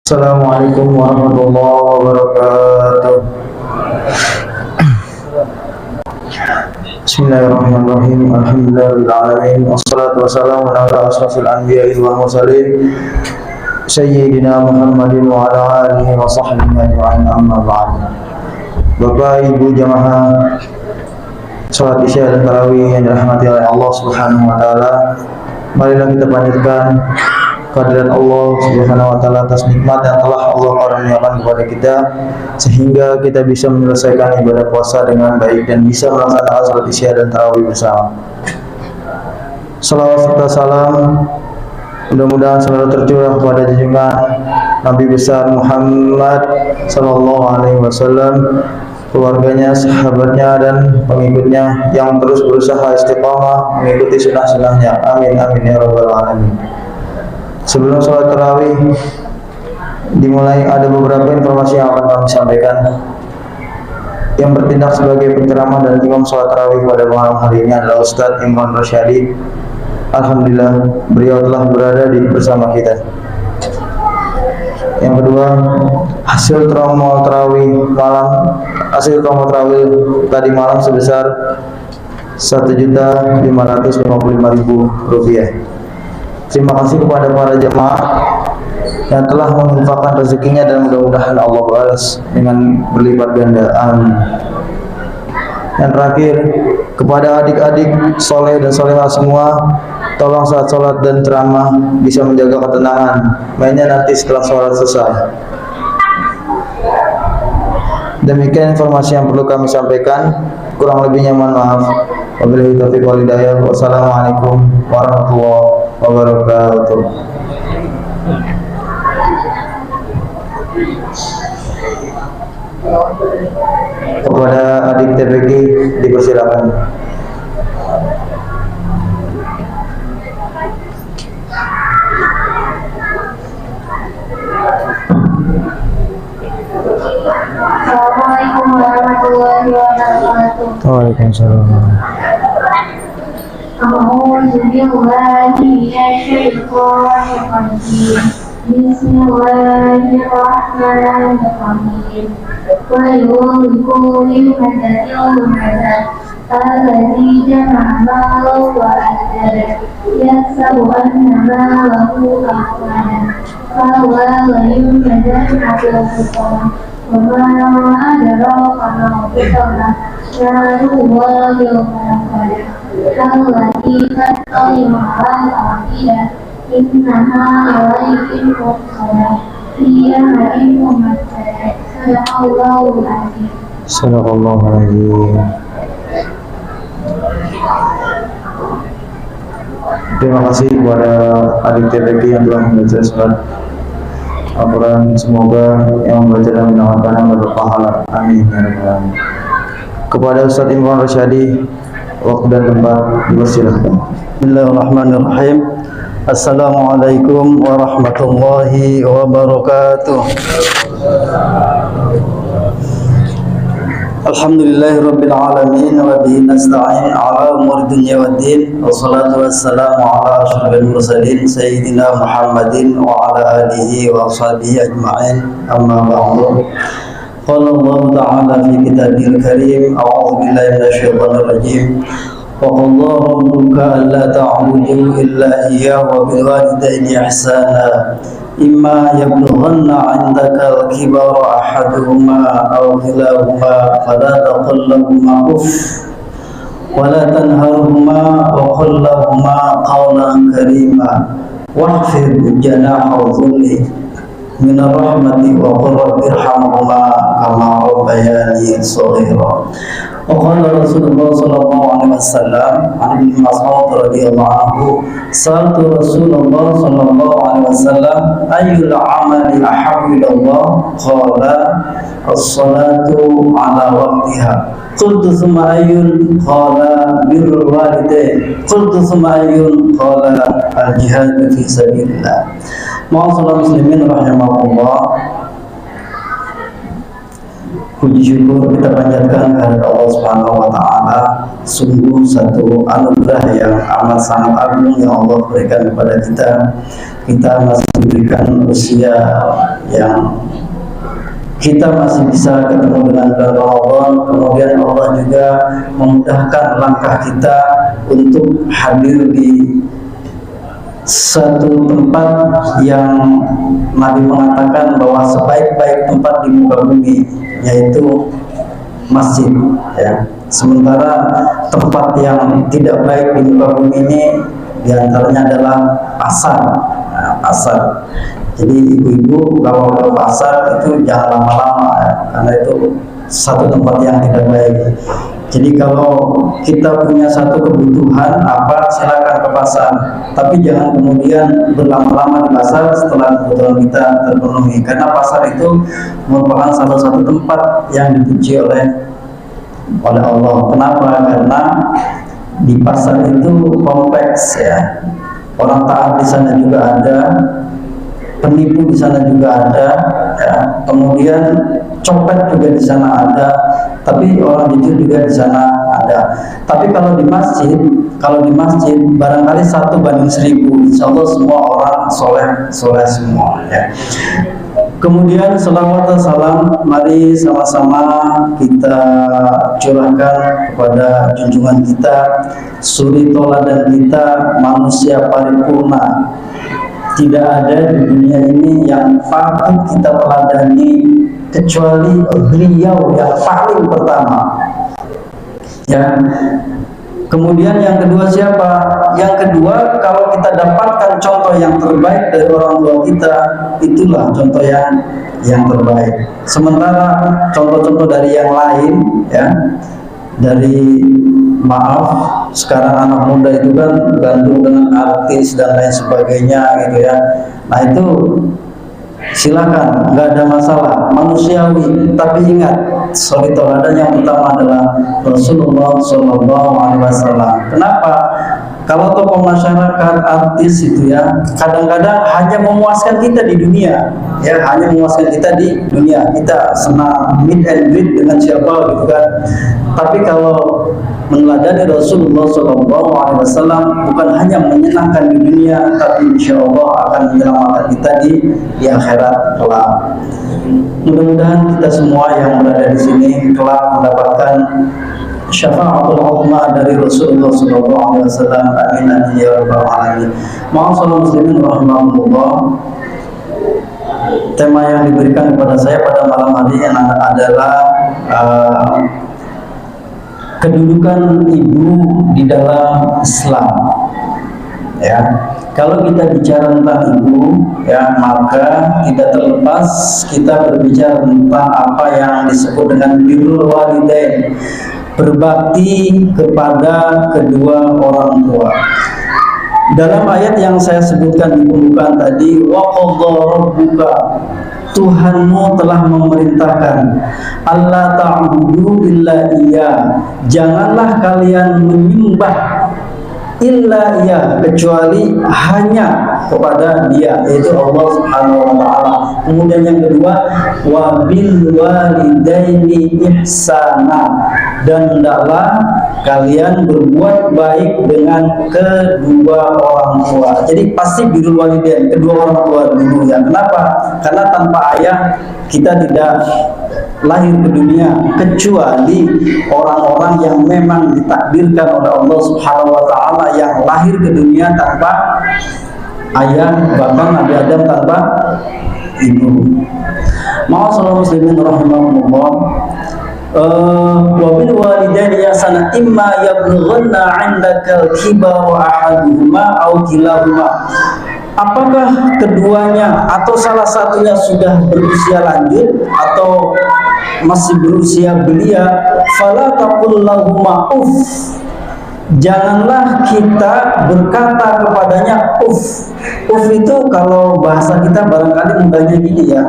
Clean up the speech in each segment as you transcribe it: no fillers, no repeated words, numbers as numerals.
Assalamualaikum warahmatullahi wabarakatuh. Bismillahirrahmanirrahim. Alhamdulillahirrahmanirrahim. Wassalatu wassalamu ala asrafil anbiya'i wal mursalin Sayyidina Muhammadin wa ala alihi wa sahbihi ajma'in, amma ba'd. Bapak Ibu jamaah salat Isya dan Tarawih yang dirahmati oleh Allah Subhanahu wa taala, marilah kita panjatkan kehadirat Allah Subhanahu wa taala atas nikmat yang telah Allah karuniakan kepada kita sehingga kita bisa menyelesaikan ibadah puasa dengan baik dan bisa melaksanakan salat Isya dan Tarawih bersama. Salawat serta salam mudah-mudahan selalu tercurah kepada junjungan Nabi besar Muhammad sallallahu alaihi wasallam, keluarganya, sahabatnya, dan pengikutnya yang terus berusaha istiqamah mengikuti sunnah-sunnahnya. Amin amin ya rabbal alamin. Sebelum sholat tarawih dimulai, ada beberapa informasi yang akan kami sampaikan. Yang bertindak sebagai penceramah dan imam sholat tarawih pada malam hari ini adalah Ustadz Imran Rosyadi. Alhamdulillah, beliau telah berada bersama kita. Yang kedua, hasil trommel tarawih tadi malam sebesar Rp1.555.000. Terima kasih kepada para jemaah yang telah menginfakkan rezekinya dan mudah-mudahan Allah balas dengan berlipat ganda. Amin. Yang terakhir, kepada adik-adik soleh dan solehah semua, tolong saat sholat dan ceramah bisa menjaga ketenangan, mainnya nanti setelah sholat selesai. Demikian informasi yang perlu kami sampaikan. Kurang lebihnya mohon maaf. Wabillahi taufiq wal hidayah. Wassalamualaikum warahmatullahi wabarakatuh. Kepada adik TPG dipersilakan. Assalamualaikum warahmatullahi wabarakatuh. Waalaikumsalam. A'udzu billahi minasyaitonir rajim. Bismillahirrahmanirrahim. Wa yulqul hadatil madad alladzi jama'a malahu wa addada yahsabu anna malahu akhlada fahuwa yunbadan atau وما أدراك ما الفتنة نار الله الموقدة التي تطلع على الأفئدة إنها عليهم مؤصدة في أمد ممددة صدق الله العظيم. Sadaqallahul. Terima kasih kepada adik TPG yang telah membaca surat Al-Quran. Semoga yang membaca dan mendengarkan berpahala. Amin ya rabbal alamin. Kepada Ustadz Imran Rosyadi, waktu dan tempat dipersilahkan. Bismillahirrahmanirrahim. Assalamualaikum warahmatullahi wabarakatuh. Alhamdulillahirabbil alamin wa bihi nasta'in ala umuri dunya waddin. Wassalatu wassalamu ala asyrafil mursalin sayyidina Muhammadin wa ala alihi wa ashabihi ajma'in. Amma ba'du. Qala Allah ta'ala fi kitabil karim, a'udzu billahi minasyaitonir rajim. Wa qala rabbuka alla ta'budu illa iyyahu wa bil walidayni ihsana. إما يبلغن عندك الكبر أحدهما أو كلاهما فلا تقل لهما أف ولا تنهرهما وقل لهما قولا كريما واخفض جناح الذل من الرحمة وقل رب ارحمهما كما ربياني صغيرا. وقال رسول الله صلى الله عليه وسلم عن ابن مسعود رضي الله عنه سألت رسول الله صلى الله عليه وسلم أي العمل أحب إلى الله؟ قال الصلاة على وقتها. قلت ثم أي؟ قال بر الوالدين. قلت ثم أي؟ قال الجهاد في سبيل الله. معاشر المسلمين رحمكم الله. Puji syukur kita panjatkan kehadirat Allah Subhanahu wa taala. Sungguh satu anugerah yang amat sangat agung yang Allah berikan kepada kita. Kita masih diberikan usia yang kita masih bisa ketemu dengan bulan Ramadan. Kemudian Allah juga memudahkan langkah kita untuk hadir di satu tempat yang Nabi mengatakan bahwa sebaik-baik tempat di muka bumi, yaitu masjid, ya. Sementara tempat yang tidak baik di muka bumi ini diantaranya adalah pasar, ya, pasar. Jadi ibu-ibu kalau ke pasar itu jangan lama-lama, ya, karena itu satu tempat yang tidak baik. Jadi kalau kita punya satu kebutuhan apa, silakan ke pasar, tapi jangan kemudian berlama-lama di pasar setelah kebutuhan kita terpenuhi, karena pasar itu merupakan salah satu tempat yang dipuji oleh Allah. Kenapa? Karena di pasar itu kompleks, ya. Orang taat di sana juga ada, penipu di sana juga ada, ya. Kemudian copet juga di sana ada, tapi orang jujur juga di sana ada. Tapi kalau di masjid barangkali 1:1000, insya Allah semua orang soleh semua, ya. Kemudian selawat dan salam mari sama-sama kita curahkan kepada junjungan kita, suri toladan kita, manusia paripurna. Tidak ada di dunia ini yang patut kita teladani kecuali beliau yang paling pertama, ya. Kemudian yang kedua siapa? Yang kedua, kalau kita dapatkan contoh yang terbaik dari orang tua kita, itulah contoh yang terbaik. Sementara contoh-contoh dari yang lain, ya, dari maaf sekarang anak muda itu kan gandung dengan artis dan lain sebagainya, gitu ya. Nah itu silakan, nggak ada masalah, manusiawi. Tapi ingat, suri toladan yang utama adalah Rasulullah SAW. Kenapa? Kalau tokoh masyarakat, artis itu ya, kadang-kadang hanya memuaskan kita di dunia, ya, hanya memuaskan kita di dunia. Kita senang meet and greet dengan siapa, gitu kan. Tapi kalau meneladani Rasulullah SAW bukan hanya menyenangkan di dunia, tapi insya Allah akan menyelamatkan kita di akhirat kelak. Mudah-mudahan kita semua yang berada di sini kelak mendapatkan syafaatul uzma dari Rasulullah SAW. Amin amin ya rabbal alamin. Ma'asyiral muslimin rahimakumullah. Tema yang diberikan kepada saya pada malam hari ini adalah kedudukan ibu di dalam Islam, ya. Kalau kita bicara tentang ibu, ya, maka tidak terlepas kita berbicara tentang apa yang disebut dengan birrul walidain, berbakti kepada kedua orang tua. Dalam ayat yang saya sebutkan di pembukaan tadi, wa qadha rabbuka, Tuhanmu telah memerintahkan, Allah ta'budu illa iya, janganlah kalian menyembah illa iya, kecuali hanya kepada Dia, yaitu Allah Subhanahu wa taala. Kemudian yang kedua, wa bil walidaini ihsana, dan hendaklah kalian berbuat baik dengan kedua orang tua. Jadi pasti birrul walidain, kedua orang tua dulu, ya. Kenapa? Karena tanpa ayah kita tidak lahir ke dunia, kecuali orang-orang yang memang ditakdirkan oleh Allah Subhanahu wa taala yang lahir ke dunia tanpa ayah, bahkan Nabi Adam tanpa ibu. Ma'asyiral muslimin rahimakumullah. Wa bil walidaini ihsana imma yablughanna 'indaka al-kibara ahaduhuma aw kilahuma. Apakah keduanya atau salah satunya sudah berusia lanjut atau masih berusia belia, fala taqul lahuma uff, janganlah kita berkata kepadanya uff. Uff itu kalau bahasa kita barangkali mudahnya gini, ya.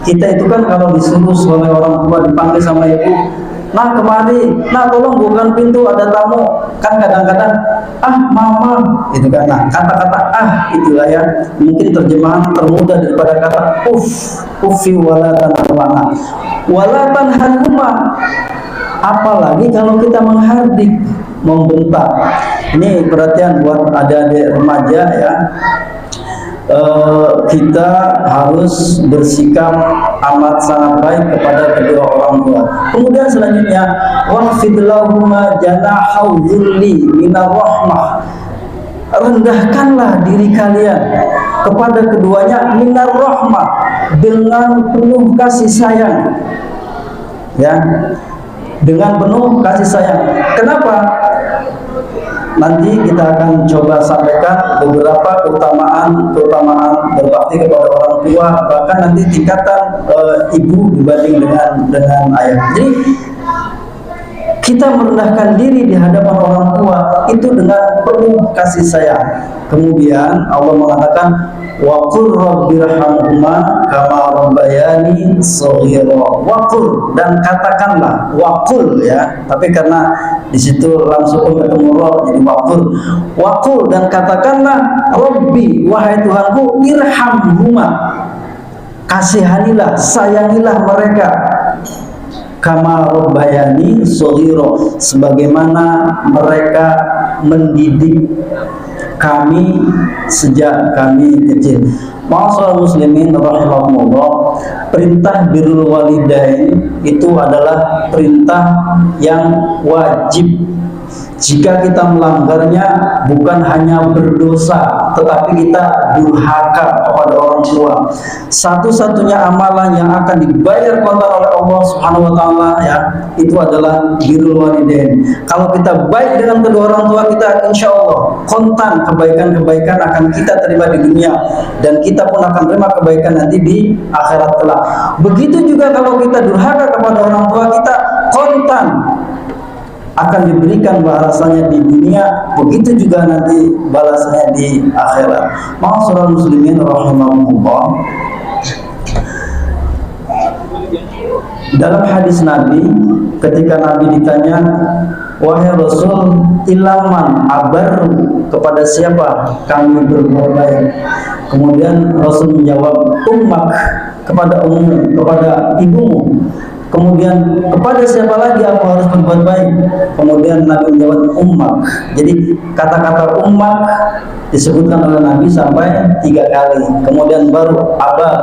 Kita itu kan kalau disuruh oleh orang tua dipanggil sama ibu, nah kemari, nah tolong bukakan pintu, ada tamu. Kan kadang-kadang, mama, itu kan. Nah, kata-kata itulah ya, mungkin terjemahan termudah daripada kata ufi wala tanharhuma. Apalagi kalau kita menghardik, membentak. Ini perhatian buat adik-adik remaja ya. Kita harus bersikap amat sangat baik kepada kedua orang tua. Kemudian selanjutnya, waqfid lahuma janahau dzulli minar rahmah. Rendahkanlah diri kalian kepada keduanya minar rahmah, dengan penuh kasih sayang. Ya, dengan penuh kasih sayang. Kenapa? Nanti kita akan coba sampaikan beberapa keutamaan berbakti kepada orang tua, bahkan nanti tingkatan ibu dibanding dengan ayah. Jadi kita merendahkan diri di hadapan orang tua itu dengan penuh kasih sayang. Kemudian Allah mengatakan, wa qur rabbirhamhuma kama rabbayani shaghira. Wa qur, dan katakanlah, wa qul ya, tapi karena di situ langsung ketemu roh jadi wa qur. Wa qul, dan katakanlah, Rabbi, wahai Tuhanku, irhamhuma, kasihanilah, sayangilah mereka, kama rabbayani shaghira, sebagaimana mereka mendidik kami sejak kami kecil. Ma'asyiral muslimin rahimakumullah, perintah birrul walidain itu adalah perintah yang wajib. Jika kita melanggarnya, bukan hanya berdosa, tetapi kita durhaka kepada orang tua. Satu-satunya amalan yang akan dibayar kontan oleh Allah Subhanahu wa taala ya, itu adalah birrul walidain. Kalau kita baik dengan kedua orang tua kita, insya Allah kontan kebaikan-kebaikan akan kita terima di dunia, dan kita pun akan terima kebaikan nanti di akhirat kelak. Begitu juga kalau kita durhaka kepada orang tua kita, kontan akan diberikan balasannya di dunia, begitu juga nanti balasannya di akhirat. Ma'asyiral muslimin rahimakumullah, dalam hadis Nabi, ketika Nabi ditanya, wahai Rasul, ilaman abaru, kepada siapa kami berbuat baik? Kemudian Rasul menjawab, ummak, kepada ummu, kepada ibumu. Kemudian kepada siapa lagi aku harus berbuat baik? Kemudian Nabi menjawab, ummak. Jadi kata-kata ummak disebutkan oleh Nabi sampai 3 kali. Kemudian baru abak,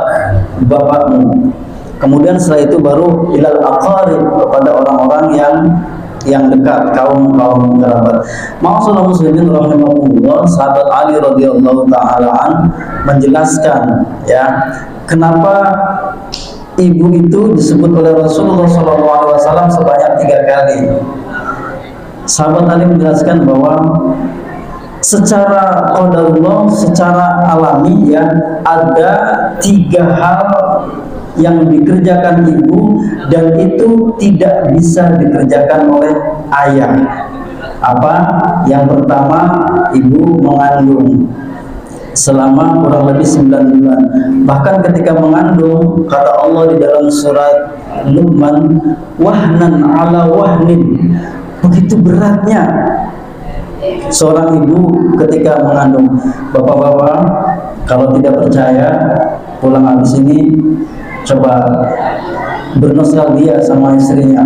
bapakmu. Kemudian setelah itu baru ilal aqarib, kepada orang-orang yang dekat, kaum kerabat. Ma'asyiral muslimin rahimakumullah, sahabat Ali radhiyallahu taala an menjelaskan ya, kenapa ibu itu disebut oleh Rasulullah SAW sebanyak 3 kali. Sahabat Ali menjelaskan bahwa secara qadarullah, secara alami ya, ada 3 hal yang dikerjakan ibu dan itu tidak bisa dikerjakan oleh ayah. Apa? Yang pertama, ibu mengandung selama kurang lebih 9 bulan. Bahkan ketika mengandung, kata Allah di dalam surat Luqman, wahnan ala wahnin, begitu beratnya seorang ibu ketika mengandung. Bapak-bapak, kalau tidak percaya, pulang habis ini coba bernostalgia sama istrinya.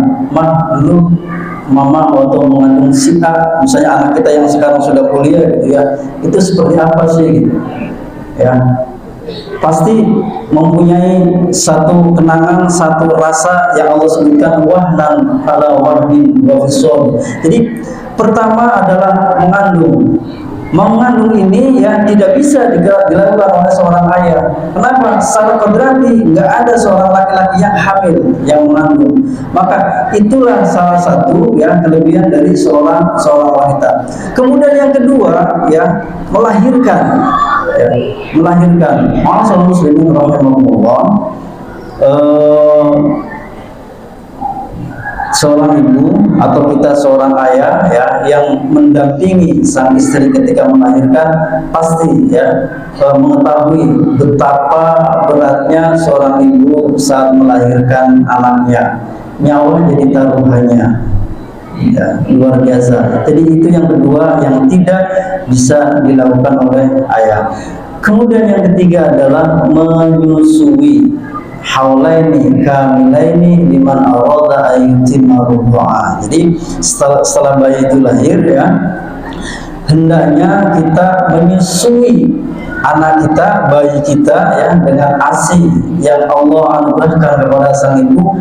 Dulu mama waktu mengandung si A, misalnya anak kita yang sekarang sudah kuliah gitu ya, itu seperti apa sih gitu ya, pasti mempunyai satu kenangan, satu rasa yang Allah sebutkan wahnan ala wahnin wa fisol. Jadi pertama adalah mengandung. Mengandung ini ya tidak bisa dilakukan oleh seorang ayah. Kenapa? Secara kodrati nggak ada seorang laki-laki yang hamil yang mengandung. Maka itulah salah satu ya kelebihan dari seorang wanita. Kemudian yang kedua ya, melahirkan. Ya, melahirkan. Ma'asyiral muslimin rahimahumullah, seorang ibu atau kita seorang ayah ya yang mendampingi sang istri ketika melahirkan pasti ya mengetahui betapa beratnya seorang ibu saat melahirkan anaknya nyawa jadi taruhannya. Ya, luar biasa. Jadi itu yang kedua yang tidak bisa dilakukan oleh ayah. Kemudian yang ketiga adalah menyusui haulaini kamilaini liman arada ayyutimma rudu'a. Jadi setelah bayi itu lahir ya, hendaknya kita menyusui anak kita, bayi kita ya, dengan ASI yang Allah anugerahkan kepada sang ibu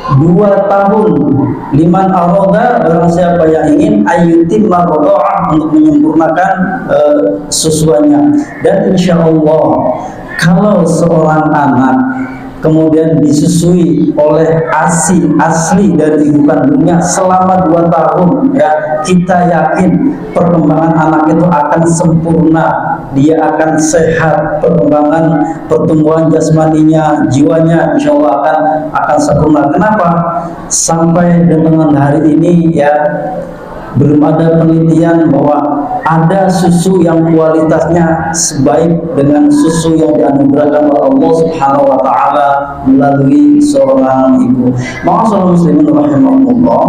2 tahun. Liman aroda, barang siapa yang ingin, ayyutimma rudu'a, untuk menyempurnakan susuannya. Dan insya Allah kalau seorang anak kemudian disusui oleh ASI asli dari ibu kandungnya selama 2 tahun ya, kita yakin perkembangan anak itu akan sempurna, dia akan sehat, pertumbuhan jasmaninya, jiwanya insya Allah akan sempurna. Kenapa? Sampai dengan hari ini ya, belum ada penelitian bahwa ada susu yang kualitasnya sebaik dengan susu yang dianugerahkan oleh Allah Subhanahu wa taala melalui seorang ibu. Ma'asyiral muslimin rahimahumullah,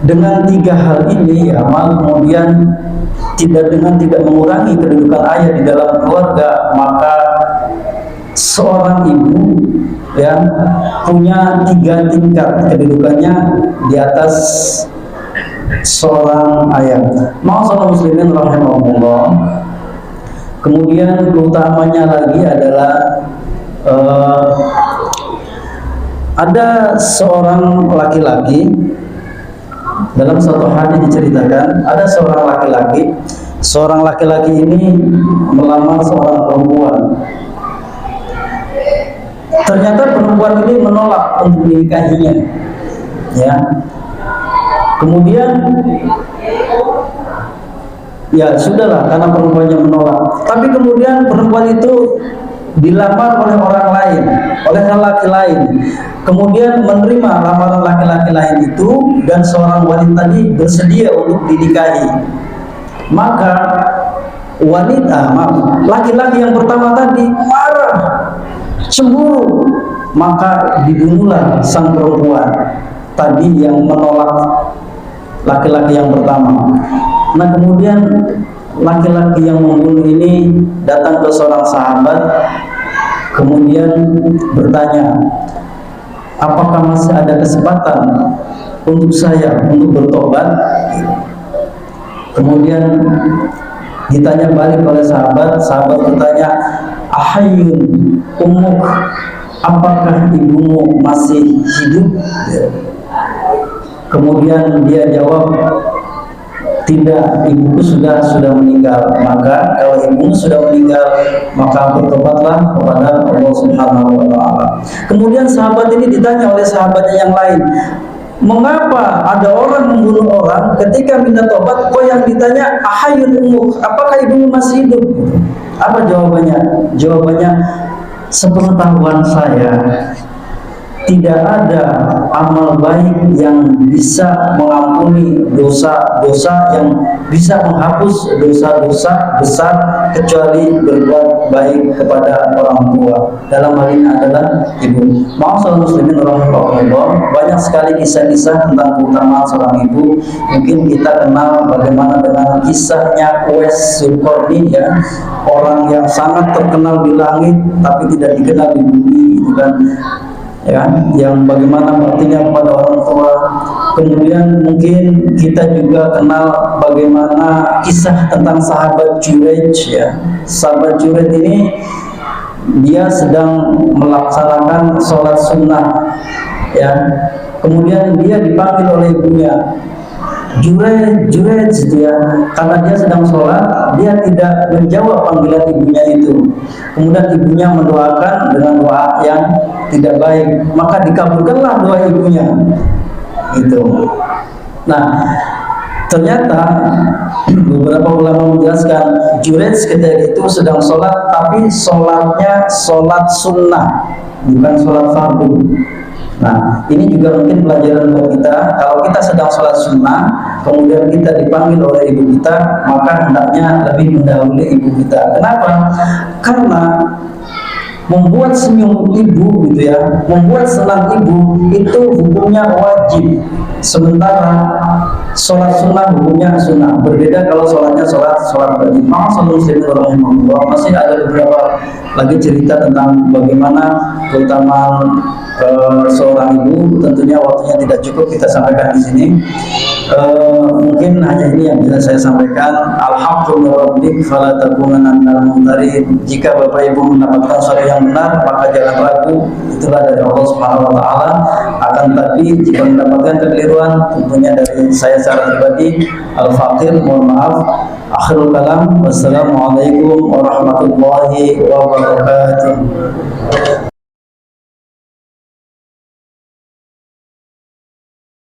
dengan 3 hal ini ya, kemudian tidak mengurangi kedudukan ayah di dalam keluarga, maka seorang ibu ya punya 3 tingkat kedudukannya di atas seorang ayah. Ma'asyiral muslimin rahimahumullah, kemudian keutamanya lagi adalah ada seorang laki-laki, dalam satu hadis diceritakan ada seorang laki-laki ini melamar seorang perempuan. Ternyata perempuan ini menolak untuk dinikahinya ya. Kemudian ya sudahlah, karena perempuannya menolak. Tapi kemudian perempuan itu dilamar oleh orang lain, oleh laki lain. Kemudian menerima lamaran laki-laki lain itu, dan seorang wanita tadi bersedia untuk dinikahi. Maka laki-laki yang pertama tadi marah, cemburu, maka dibunuhlah sang perempuan tadi yang menolak laki-laki yang pertama. Nah kemudian laki-laki yang membunuh ini datang ke seorang sahabat, kemudian bertanya, apakah masih ada kesempatan untuk saya untuk bertobat? Kemudian ditanya balik oleh sahabat bertanya, ahayyun ummuk, apakah ibumu masih hidup? Kemudian dia jawab, tidak, ibuku sudah meninggal. Maka kalau ibumu sudah meninggal, maka bertobatlah kepada Allah Subhanahu wa taala. Kemudian sahabat ini ditanya oleh sahabatnya yang lain, mengapa ada orang membunuh orang, ketika minta tobat kok yang ditanya ahayyun ummuk, apakah ibumu masih hidup? Apa jawabannya? Jawabannya, sepengetahuan saya tidak ada amal baik yang bisa mengampuni dosa-dosa, yang bisa menghapus dosa-dosa besar kecuali berbuat baik kepada orang tua. Dalam hal ini adalah ibu. Ma'asyiral muslimin rahimahullah, banyak sekali kisah-kisah tentang keutamaan seorang ibu. Mungkin kita kenal bagaimana dengan kisahnya Uwais Dzulqarnain ya, orang yang sangat terkenal di langit tapi tidak dikenal di bumi, itu kan ya, yang bagaimana baktinya kepada orang tua. Kemudian mungkin kita juga kenal bagaimana kisah tentang sahabat Juraij ya. Sahabat Juraij ini dia sedang melaksanakan sholat sunnah ya. Kemudian dia dipanggil oleh ibunya, Juraij gitu ya. Karena dia sedang sholat, dia tidak menjawab panggilan ibunya itu. Kemudian ibunya mendoakan dengan doa yang tidak baik, maka dikabulkanlah doa ibunya itu. Nah ternyata beberapa ulama menjelaskan Juraij ketika itu sedang sholat, tapi sholatnya sholat sunnah, bukan sholat fardu. Nah ini juga mungkin pelajaran buat kita. Kalau kita sedang sholat sunnah kemudian kita dipanggil oleh ibu kita, maka hendaknya lebih mendahului ibu kita. Kenapa? Karena membuat senyum ibu gitu ya, membuat senang ibu itu hukumnya wajib, sementara sholat sunnah hukumnya sunnah. Berbeda kalau sholatnya sholat wajib. Maka masih ada beberapa lagi cerita tentang bagaimana keutamaan seorang ibu. Tentunya waktunya tidak cukup kita sampaikan di sini. Mungkin hanya ini yang bisa saya sampaikan. Al-haqqu min rabbik fala takunanna minal mumtarin. Jika Bapak Ibu mendapatkan sesuatu yang benar, maka jangan ragu, itulah dari Allah Subhanahu wa taala. Akan tapi jika mendapatkan kekeliruan, tentunya dari saya secara pribadi, Al-Faqir, mohon maaf. Akhirul kalam, wassalamualaikum warahmatullahi wabarakatuh.